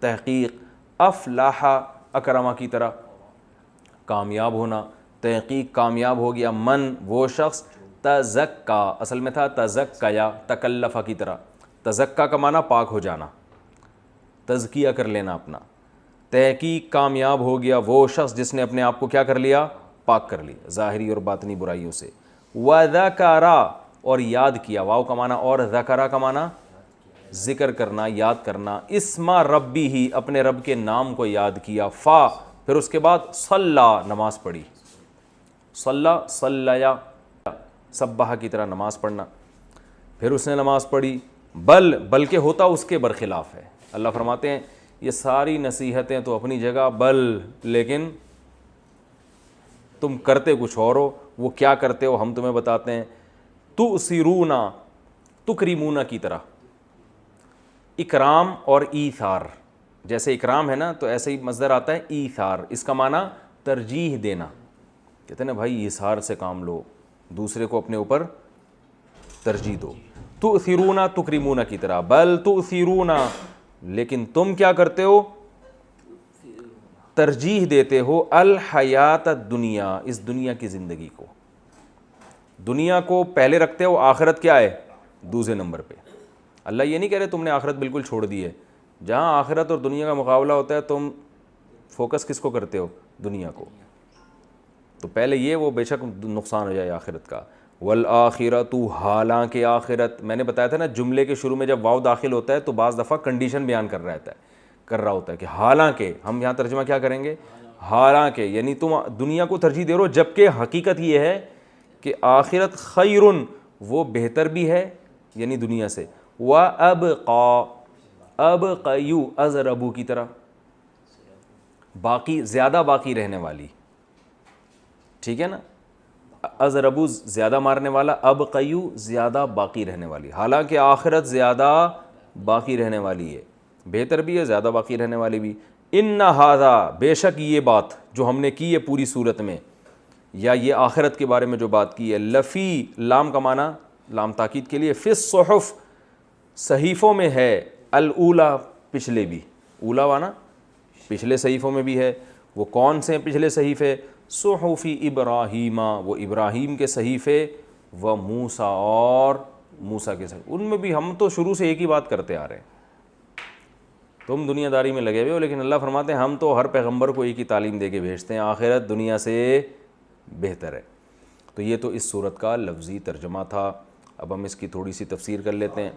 تحقیق. افلاح، اکرما کی طرح، کامیاب ہونا، تحقیق کامیاب ہو گیا. من، وہ شخص، تزکا، اصل میں تھا تزکیا، تکلفہ کی طرح. تزکا کا معنی پاک ہو جانا، تزکیہ کر لینا اپنا. تحقیق کامیاب ہو گیا وہ شخص جس نے اپنے آپ کو کیا کر لیا؟ پاک کر لیا ظاہری اور باطنی برائیوں سے. وذکرا، اور یاد کیا. واو کا معنی اور، ذکرا کا معنی ذکر کرنا، یاد کرنا. اسم ربی ہی، اپنے رب کے نام کو یاد کیا. فا، پھر اس کے بعد صلی، نماز پڑھی. صلی، صلیا، سبح کی طرح نماز پڑھنا. پھر اس نے نماز پڑھی. بلکہ ہوتا اس کے برخلاف ہے. اللہ فرماتے ہیں یہ ساری نصیحتیں تو اپنی جگہ، لیکن تم کرتے کچھ اور ہو. وہ کیا کرتے ہو ہم تمہیں بتاتے ہیں. تؤثرون، تکریمون کی طرح. اکرام اور ایثار، جیسے اکرام ہے نا تو ایسے ہی مصدر آتا ہے ایثار. اس کا معنی ترجیح دینا. کہتے ہیں نا بھائی ایثار سے کام لو، دوسرے کو اپنے اوپر ترجیح دو. تؤثرون تکرمون کی طرح، بل تؤثرون لیکن تم کیا کرتے ہو، ترجیح دیتے ہو الحیات الدنیا، اس دنیا کی زندگی کو، دنیا کو پہلے رکھتے ہو، آخرت کیا ہے دوسرے نمبر پہ. اللہ یہ نہیں کہہ رہے تم نے آخرت بالکل چھوڑ دی ہے، جہاں آخرت اور دنیا کا مقابلہ ہوتا ہے تم فوکس کس کو کرتے ہو، دنیا کو. تو پہلے یہ وہ بے شک نقصان ہو جائے آخرت کا. والآخرۃ، حالانکہ آخرت، میں نے بتایا تھا نا جملے کے شروع میں جب واو داخل ہوتا ہے تو بعض دفعہ کنڈیشن بیان کر رہا ہوتا ہے کہ حالانکہ، ہم یہاں ترجمہ کیا کریں گے، حالانکہ یعنی تم دنیا کو ترجیح دے رہے ہو، جبکہ حقیقت یہ ہے کہ آخرت خیرن، وہ بہتر بھی ہے یعنی دنیا سے، وَأَبْقَى، ابقیو ازربو کی طرح، باقی زیادہ باقی رہنے والی، ٹھیک ہے نا، ازربو زیادہ مارنے والا، ابقیو زیادہ باقی رہنے والی. حالانکہ آخرت زیادہ باقی رہنے والی ہے، بہتر بھی ہے، زیادہ باقی رہنے والی بھی. ان ھذا، بے شک یہ بات جو ہم نے کی ہے پوری صورت میں، یا یہ آخرت کے بارے میں جو بات کی ہے، لفی، لام کا معنی لام تاکید کے لیے، فی الصحف، صحیفوں میں ہے، الاولا، پچھلے بھی، اولا وانا پچھلے صحیفوں میں بھی ہے. وہ کون سے ہیں پچھلے صحیفے، صحف ابراہیم، وہ ابراہیم کے صحیفے، و موسیٰ، اور موسیٰ کے صحیفے. ان میں بھی ہم تو شروع سے ایک ہی بات کرتے آ رہے ہیں، تم دنیا داری میں لگے ہوئے ہو، لیکن اللہ فرماتے ہیں ہم تو ہر پیغمبر کو ایک ہی تعلیم دے کے بھیجتے ہیں، آخرت دنیا سے بہتر ہے. تو یہ تو اس صورت کا لفظی ترجمہ تھا. اب ہم اس کی تھوڑی سی تفسیر کر لیتے ہیں.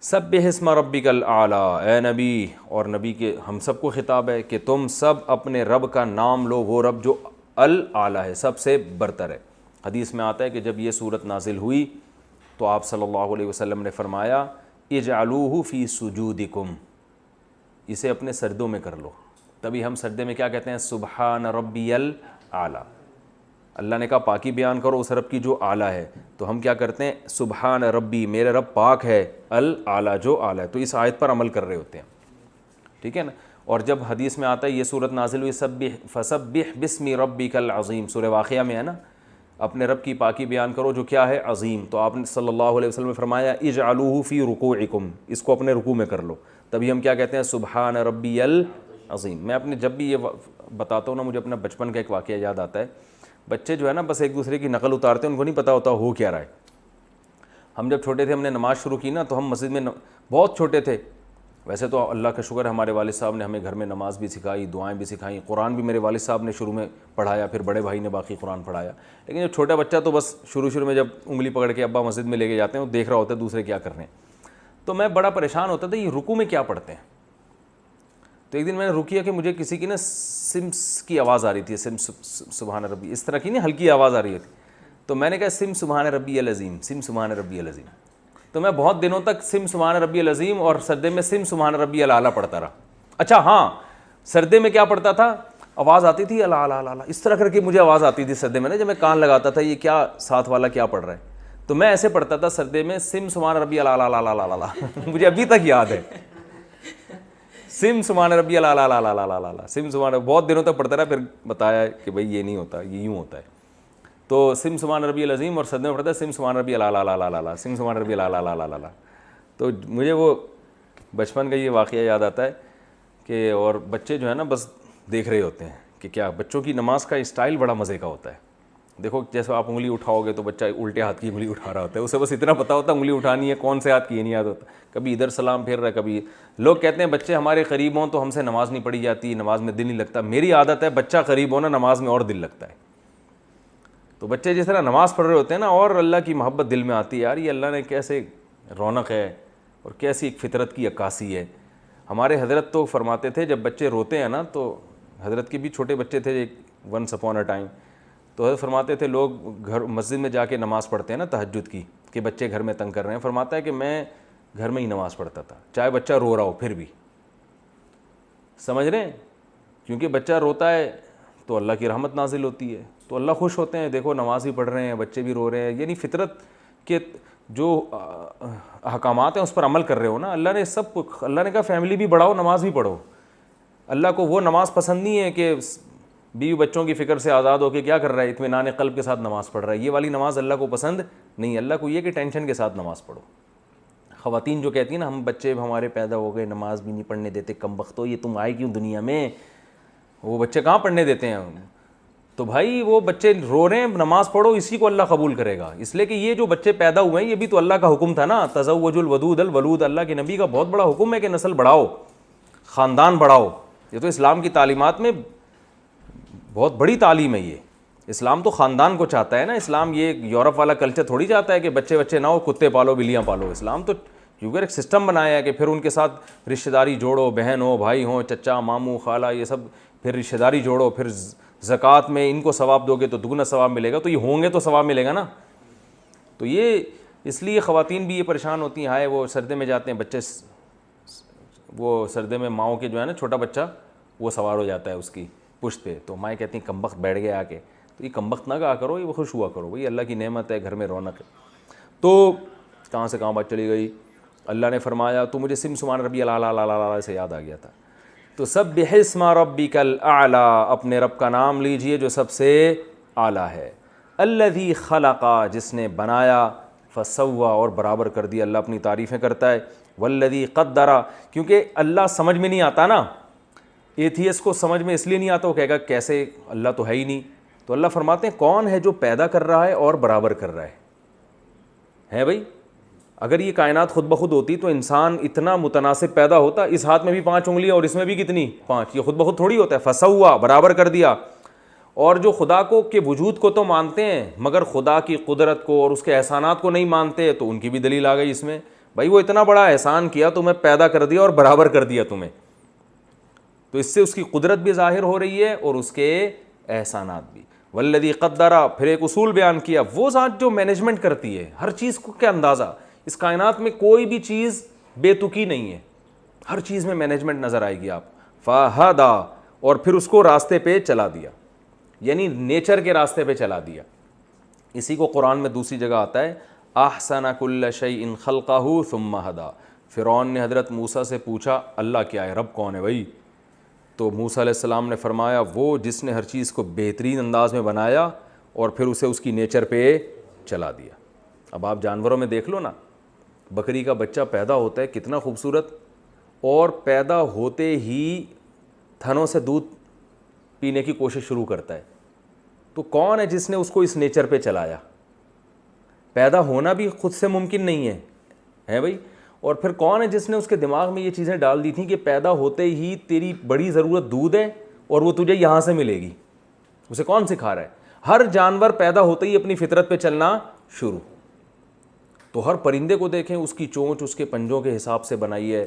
سبح اسم ربک الاعلیٰ، اے نبی، اور نبی کے ہم سب کو خطاب ہے کہ تم سب اپنے رب کا نام لو، وہ رب جو الاعلیٰ ہے، سب سے برتر ہے. حدیث میں آتا ہے کہ جب یہ صورت نازل ہوئی تو آپ صلی اللہ علیہ وسلم نے فرمایا اجعلوہ فی سجودکم، اسے اپنے سجدوں میں کر لو. تبھی ہم سجدے میں کیا کہتے ہیں، سبحان ربی الاعلیٰ. اللہ نے کہا پاکی بیان کرو اس رب کی جو اعلیٰ ہے، تو ہم کیا کرتے ہیں، سبحان ربی، میرے رب پاک ہے، الاعلیٰ، جو اعلیٰ ہے. تو اس آیت پر عمل کر رہے ہوتے ہیں، ٹھیک ہے نا. اور جب حدیث میں آتا ہے یہ صورت نازل ہوئی، فسبح باسم ربک العظیم، سورہ واقعہ میں ہے نا، اپنے رب کی پاکی بیان کرو جو کیا ہے، عظیم. تو آپ نے صلی اللہ علیہ وسلم نے فرمایا اجعلوہ فی رکوعکم، اس کو اپنے رکوع میں کر لو. تبھی ہم کیا کہتے ہیں، سبحان ربی العظیم. میں اپنے جب بھی یہ بتاتا ہوں نا، مجھے اپنا بچپن کا ایک واقعہ یاد آتا ہے. بچے جو ہے نا بس ایک دوسرے کی نقل اتارتے ہیں، ان کو نہیں پتہ ہوتا ہو کیا رہا ہے. ہم جب چھوٹے تھے، ہم نے نماز شروع کی نا، تو ہم مسجد میں بہت چھوٹے تھے. ویسے تو اللہ کا شکر ہے ہمارے والد صاحب نے ہمیں گھر میں نماز بھی سکھائی، دعائیں بھی سکھائیں، قرآن بھی میرے والد صاحب نے شروع میں پڑھایا، پھر بڑے بھائی نے باقی قرآن پڑھایا. لیکن جو چھوٹا بچہ تو بس شروع میں جب انگلی پکڑ کے ابا مسجد میں لے کے جاتے ہیں، وہ دیکھ رہا ہوتا ہے دوسرے کیا کر رہے ہیں. تو میں بڑا پریشان ہوتا تھا یہ رکوع میں کیا پڑھتے ہیں. تو ایک دن میں نے رکیا کہ مجھے کسی کی نا سمس کی آواز آ رہی تھی، سم سبحان ربی، اس طرح کی نہیں ہلکی آواز آ رہی تھی. تو میں نے کہا سم سبحان ربی العظیم، سم سبحان ربی العظیم. تو میں بہت دنوں تک سم سبحان ربی العظیم اور سجدے میں سم سبحان ربی الاعلیٰ پڑھتا رہا. اچھا ہاں، سجدے میں کیا پڑھتا تھا، آواز آتی تھی الاعلیٰ، اس طرح کر کے مجھے آواز آتی تھی سجدے میں نا، جب میں کان لگاتا تھا یہ کیا ساتھ والا کیا پڑھ رہا ہے. تو میں ایسے پڑھتا تھا سجدے میں سم سبحان ربی الاعلیٰ، مجھے ابھی تک یاد ہے، سم سبحان ربی الاعلیٰ، سم سبحان. بہت دنوں تک پڑھتا رہا، پھر بتایا کہ بھائی یہ نہیں ہوتا، یہ یوں ہوتا ہے. تو سم سبحان ربی العظیم اور سجدے میں پڑھتا ہے سم سبحان ربی الاعلیٰ، سم سبحان ربی الاعلیٰ. تو مجھے وہ بچپن کا یہ واقعہ یاد آتا ہے کہ، اور بچے جو ہے نا بس دیکھ رہے ہوتے ہیں کہ کیا. بچوں کی نماز کا اسٹائل بڑا مزے کا ہوتا ہے. دیکھو جیسے آپ انگلی اٹھاؤ گے تو بچہ الٹے ہاتھ کی انگلی اٹھا رہا ہوتا ہے، اسے بس اتنا پتہ ہوتا ہے انگلی اٹھانی ہے، کون سے ہاتھ کی یہ نہیں یاد ہوتا. کبھی ادھر سلام پھیر رہا ہے، کبھی. لوگ کہتے ہیں بچے ہمارے قریب ہوں تو ہم سے نماز نہیں پڑھی جاتی، نماز میں دل نہیں لگتا. میری عادت ہے بچہ قریب ہونا نماز میں اور دل لگتا ہے. تو بچے جس طرح نماز پڑھ رہے ہوتے ہیں نا، اور اللہ کی محبت دل میں آتی ہے، یار یہ اللہ نے کیسے رونق ہے اور کیسی ایک فطرت کی عکاسی ہے. ہمارے حضرت تو فرماتے تھے جب بچے روتے ہیں نا، تو حضرت کے بھی چھوٹے بچے تھے ونس اپون اے ٹائم، تو حضرت فرماتے تھے لوگ گھر مسجد میں جا کے نماز پڑھتے ہیں نا تہجد کی، کہ بچے گھر میں تنگ کر رہے ہیں. فرماتا ہے کہ میں گھر میں ہی نماز پڑھتا تھا، چاہے بچہ رو رہا ہو پھر بھی. سمجھ رہے ہیں؟ کیونکہ بچہ روتا ہے تو اللہ کی رحمت نازل ہوتی ہے، تو اللہ خوش ہوتے ہیں، دیکھو نماز بھی پڑھ رہے ہیں، بچے بھی رو رہے ہیں. یعنی فطرت کے جو احکامات ہیں اس پر عمل کر رہے ہو نا. اللہ نے سب، اللہ نے کہا فیملی بھی بڑھاؤ، نماز بھی پڑھو. اللہ کو وہ نماز پسند نہیں ہے کہ بیوی بچوں کی فکر سے آزاد ہو کے کیا کر رہا ہے، اطمینان قلب کے ساتھ نماز پڑھ رہا ہے. یہ والی نماز اللہ کو پسند نہیں, اللہ کو یہ کہ ٹینشن کے ساتھ نماز پڑھو. خواتین جو کہتی ہیں نا ہم بچے ہمارے پیدا ہو گئے نماز بھی نہیں پڑھنے دیتے, کم بختو یہ تم آئے کیوں دنیا میں, وہ بچے کہاں پڑھنے دیتے ہیں. تو بھائی وہ بچے رو رہے ہیں, نماز پڑھو, اسی کو اللہ قبول کرے گا, اس لیے کہ یہ جو بچے پیدا ہوئے ہیں یہ بھی تو اللہ کا حکم تھا نا, تزوج الودود الولود, اللہ کے نبی کا بہت بڑا حکم ہے کہ نسل بڑھاؤ, خاندان بڑھاؤ. یہ تو اسلام کی تعلیمات میں بہت بڑی تعلیم ہے. یہ اسلام تو خاندان کو چاہتا ہے نا, اسلام یہ یورپ والا کلچر تھوڑی چاہتا ہے کہ بچے نہ ہو, کتے پالو بلیاں پالو. اسلام تو کیونکہ ایک سسٹم بنایا ہے کہ پھر ان کے ساتھ رشتہ داری جوڑو, بہن ہو, بھائی ہوں, چچا, ماموں, خالہ, یہ سب پھر رشتہ داری جوڑو, پھر زکوٰۃ میں ان کو ثواب دو گے تو دگنا ثواب ملے گا, تو یہ ہوں گے تو ثواب ملے گا نا. تو یہ اس لیے خواتین بھی یہ پریشان ہوتی ہیں, ہائے وہ سردے میں جاتے ہیں بچے, وہ سردے میں ماؤں کے جو ہے نا چھوٹا بچہ وہ سوار ہو جاتا ہے اس کی پشت پہ, تو مائیں کہتی ہیں کمبخت بیٹھ گئے آ کے, تو یہ کمبخت نہ کہا کرو, یہ خوش ہوا کرو, بھائی اللہ کی نعمت ہے, گھر میں رونق ہے. تو کہاں سے کہاں بات چلی گئی. اللہ نے فرمایا, تو مجھے سبحان ربی الاعلیٰ سے یاد آ گیا تھا. تو سبح اسم ربک الاعلیٰ, اپنے رب کا نام لیجئے جو سب سے اعلیٰ ہے. الذی خلق, جس نے بنایا, فسوی, اور برابر کر دیا. اللہ اپنی تعریفیں کرتا ہے. والذی قدر, کیونکہ اللہ سمجھ میں نہیں آتا نا, ایتھیس کو سمجھ میں اس لیے نہیں آتا, وہ کہے گا کیسے, اللہ تو ہے ہی نہیں. تو اللہ فرماتے ہیں کون ہے جو پیدا کر رہا ہے اور برابر کر رہا ہے بھائی. اگر یہ کائنات خود بخود ہوتی تو انسان اتنا متناسب پیدا ہوتا, اس ہاتھ میں بھی 5 انگلیاں اور اس میں بھی کتنی 5, یہ خود بخود تھوڑی ہوتا ہے. فسوا, برابر کر دیا. اور جو خدا کو کے وجود کو تو مانتے ہیں مگر خدا کی قدرت کو اور اس کے احسانات کو نہیں مانتے, تو ان کی بھی دلیل آ گئی اس میں, بھائی وہ اتنا بڑا احسان کیا, تمہیں پیدا کر دیا اور برابر کر دیا تمہیں, تو اس سے اس کی قدرت بھی ظاہر ہو رہی ہے اور اس کے احسانات بھی. والذی قدر, پھر ایک اصول بیان کیا, وہ ذات جو مینجمنٹ کرتی ہے ہر چیز کو. کیا اندازہ, اس کائنات میں کوئی بھی چیز بے تکی نہیں ہے, ہر چیز میں مینجمنٹ نظر آئے گی آپ. فہدا, اور پھر اس کو راستے پہ چلا دیا, یعنی نیچر کے راستے پہ چلا دیا. اسی کو قرآن میں دوسری جگہ آتا ہے, احسن کل شیء خلقہ ثم ہدا. فرعون نے حضرت موسیٰ سے پوچھا اللہ کیا ہے, رب کون ہے بھائی؟ تو موسیٰ علیہ السلام نے فرمایا وہ جس نے ہر چیز کو بہترین انداز میں بنایا اور پھر اسے اس کی نیچر پہ چلا دیا. اب آپ جانوروں میں دیکھ لو نا, بکری کا بچہ پیدا ہوتا ہے کتنا خوبصورت, اور پیدا ہوتے ہی تھنوں سے دودھ پینے کی کوشش شروع کرتا ہے. تو کون ہے جس نے اس کو اس نیچر پہ چلایا؟ پیدا ہونا بھی خود سے ممکن نہیں ہے بھائی. اور پھر کون ہے جس نے اس کے دماغ میں یہ چیزیں ڈال دی تھیں کہ پیدا ہوتے ہی تیری بڑی ضرورت دودھ ہے اور وہ تجھے یہاں سے ملے گی؟ اسے کون سکھا رہا ہے؟ ہر جانور پیدا ہوتے ہی اپنی فطرت پہ چلنا شروع. تو ہر پرندے کو دیکھیں, اس کی چونچ اس کے پنجوں کے حساب سے بنائی ہے.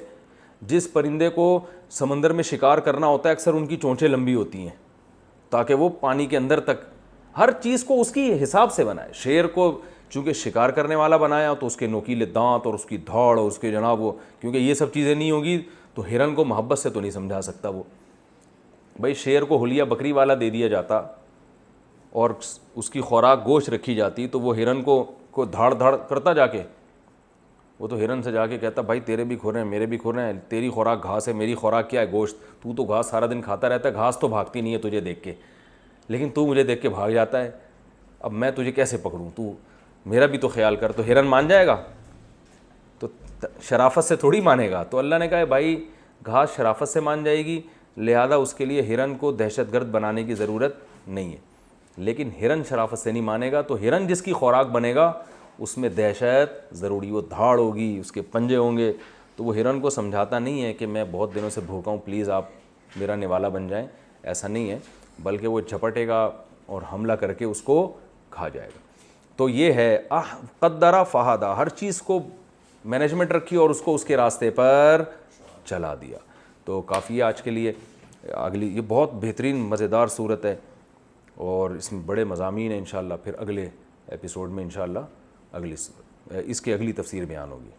جس پرندے کو سمندر میں شکار کرنا ہوتا ہے اکثر ان کی چونچیں لمبی ہوتی ہیں تاکہ وہ پانی کے اندر تک, ہر چیز کو اس کی حساب سے بنائے. شیر کو چونکہ شکار کرنے والا بنایا تو اس کے نوکیلے دانت اور اس کی دھاڑ اور اس کے جناب وہ, کیونکہ یہ سب چیزیں نہیں ہوگی تو ہرن کو محبت سے تو نہیں سمجھا سکتا وہ. بھائی شیر کو حلیہ بکری والا دے دیا جاتا اور اس کی خوراک گوشت رکھی جاتی تو وہ ہرن کو دھاڑ دھاڑ کرتا جا کے, وہ تو ہرن سے جا کے کہتا بھائی تیرے بھی کھر ہیں میرے بھی کھر ہیں, تیری خوراک گھاس ہے میری خوراک کیا ہے گوشت, تو گھاس سارا دن کھاتا رہتا ہے, گھاس تو بھاگتی نہیں ہے تجھے دیکھ کے, لیکن تو مجھے دیکھ کے بھاگ جاتا ہے, اب میں تجھے کیسے پکڑوں, تو میرا بھی تو خیال کر. تو ہرن مان جائے گا؟ تو شرافت سے تھوڑی مانے گا. تو اللہ نے کہا بھائی گھاس شرافت سے مان جائے گی, لہذا اس کے لیے ہرن کو دہشت گرد بنانے کی ضرورت نہیں ہے. لیکن ہرن شرافت سے نہیں مانے گا, تو ہرن جس کی خوراک بنے گا اس میں دہشت ضروری, وہ دھاڑ ہوگی, اس کے پنجے ہوں گے. تو وہ ہرن کو سمجھاتا نہیں ہے کہ میں بہت دنوں سے بھوکا ہوں, پلیز آپ میرا نوالا بن جائیں, ایسا نہیں ہے, بلکہ وہ جھپٹے گا اور حملہ کر کے اس کو کھا جائے گا. تو یہ ہے قدر فہدا, ہر چیز کو مینجمنٹ رکھی اور اس کو اس کے راستے پر چلا دیا. تو کافی ہے آج کے لیے. اگلی یہ بہت بہترین مزیدار صورت ہے اور اس میں بڑے مضامین ہیں, انشاءاللہ پھر اگلے ایپیسوڈ میں انشاءاللہ اس کی اگلی تفسیر بیان ہوگی.